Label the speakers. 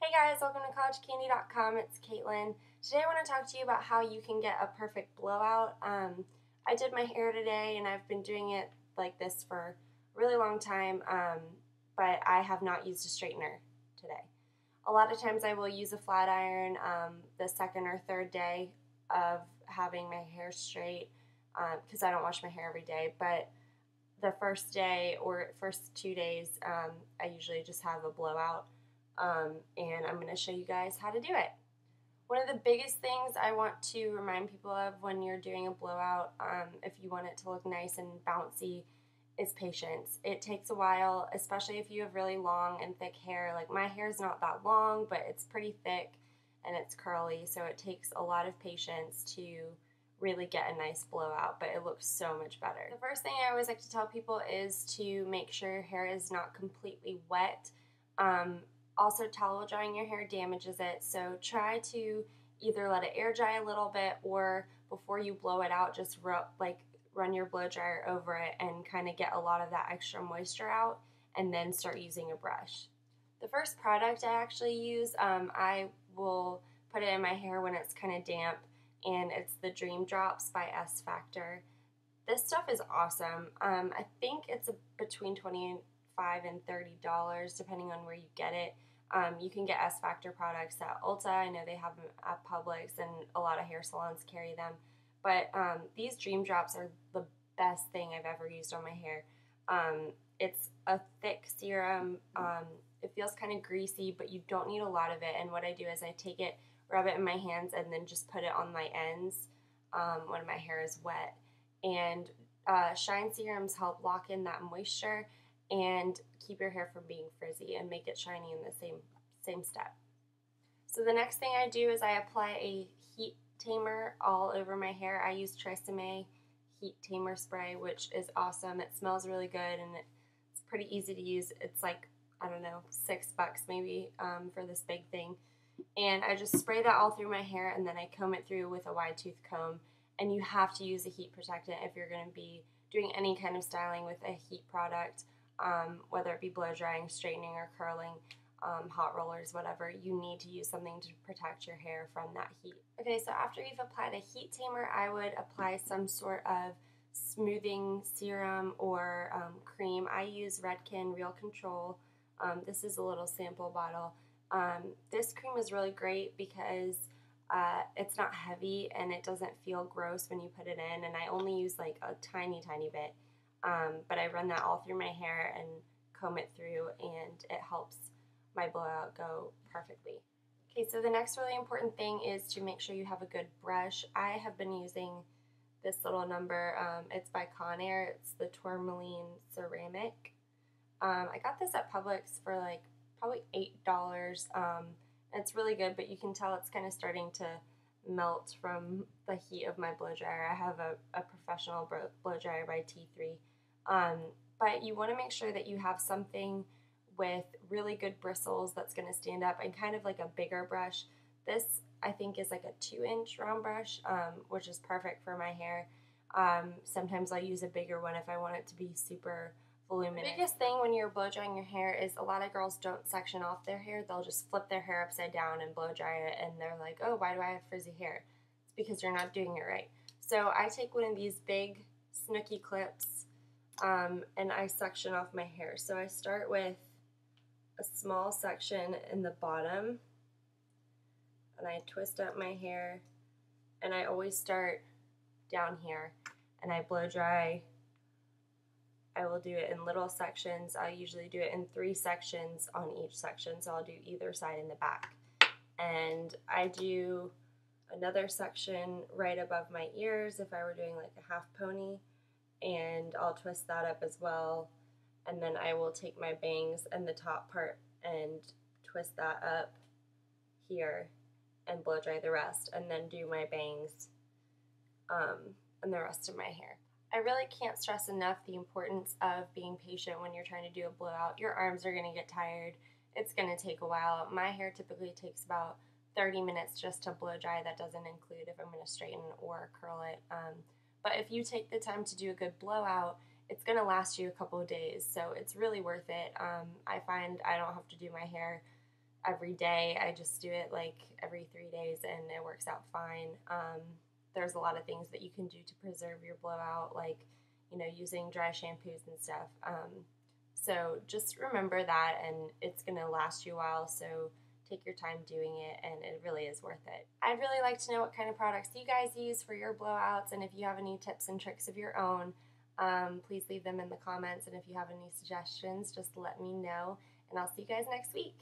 Speaker 1: Hey guys, welcome to collegecandy.com. It's Caitlin. Today I want to talk to you about how you can get a perfect blowout. I did my hair today and I've been doing it like this for a really long time, but I have not used a straightener today. A lot of times I will use a flat iron the second or third day of having my hair straight because I don't wash my hair every day, but the first day or first 2 days I usually just have a blowout. And I'm going to show you guys how to do it. One of the biggest things I want to remind people of when you're doing a blowout, if you want it to look nice and bouncy, is patience. It takes a while, especially if you have really long and thick hair. Like my hair is not that long, but it's pretty thick and it's curly, so it takes a lot of patience to really get a nice blowout, but it looks so much better. The first thing I always like to tell people is to make sure your hair is not completely wet. Also, towel drying your hair damages it, so try to either let it air dry a little bit or before you blow it out, just run your blow dryer over it and kind of get a lot of that extra moisture out and then start using a brush. The first product I actually use, I will put it in my hair when it's kind of damp, and it's the Dream Drops by S Factor. This stuff is awesome. I think it's between $25 and $30 depending on where you get it. You can get S Factor products at Ulta. I know they have them at Publix, and a lot of hair salons carry them. But these Dream Drops are the best thing I've ever used on my hair. It's a thick serum. It feels kind of greasy, but you don't need a lot of it. And what I do is I take it, rub it in my hands, and then just put it on my ends when my hair is wet. And shine serums help lock in that moisture and keep your hair from being frizzy and make it shiny in the same step. So the next thing I do is I apply a heat tamer all over my hair. I use Tresemme heat tamer spray, which is awesome. It smells really good and it's pretty easy to use. It's like, I don't know, $6 maybe for this big thing. And I just spray that all through my hair, and then I comb it through with a wide tooth comb. And you have to use a heat protectant if you're going to be doing any kind of styling with a heat product. Whether it be blow drying, straightening, or curling, hot rollers, whatever, you need to use something to protect your hair from that heat. Okay, so after you've applied a heat tamer, I would apply some sort of smoothing serum or cream. I use Redken Real Control. This is a little sample bottle. This cream is really great because it's not heavy and it doesn't feel gross when you put it in, and I only use like a tiny bit. But I run that all through my hair and comb it through, and it helps my blowout go perfectly. Okay, so the next really important thing is to make sure you have a good brush. I have been using this little number. It's by Conair. It's the Tourmaline Ceramic. I got this at Publix for like probably $8. It's really good, but you can tell it's kind of starting to melt from the heat of my blow dryer. I have a professional blow dryer by T3. But you want to make sure that you have something with really good bristles that's going to stand up, and kind of like a bigger brush. This, I think, is like a 2-inch round brush, which is perfect for my hair. Sometimes I'll use a bigger one if I want it to be super voluminous. The biggest thing when you're blow drying your hair is a lot of girls don't section off their hair. They'll just flip their hair upside down and blow dry it, and they're like, oh, why do I have frizzy hair? It's because you're not doing it right. So I take one of these big snooky clips and I section off my hair. So I start with a small section in the bottom, and I twist up my hair, and I always start down here, and I blow dry. I will do it in little sections. I usually do it in 3 sections on each section, so I'll do either side in the back. And I do another section right above my ears if I were doing like a half pony, and I'll twist that up as well. And then I will take my bangs and the top part and twist that up here and blow dry the rest, and then do my bangs and the rest of my hair. I really can't stress enough the importance of being patient when you're trying to do a blowout. Your arms are going to get tired. It's going to take a while. My hair typically takes about 30 minutes just to blow dry. That doesn't include if I'm going to straighten or curl it. But if you take the time to do a good blowout, it's going to last you a couple of days, so it's really worth it. I find I don't have to do my hair every day. I just do it like every 3 days and it works out fine. There's a lot of things that you can do to preserve your blowout, like, using dry shampoos and stuff. So just remember that, and it's going to last you a while, so take your time doing it, and it really is worth it. I'd really like to know what kind of products you guys use for your blowouts, and if you have any tips and tricks of your own, please leave them in the comments, and if you have any suggestions, just let me know, and I'll see you guys next week.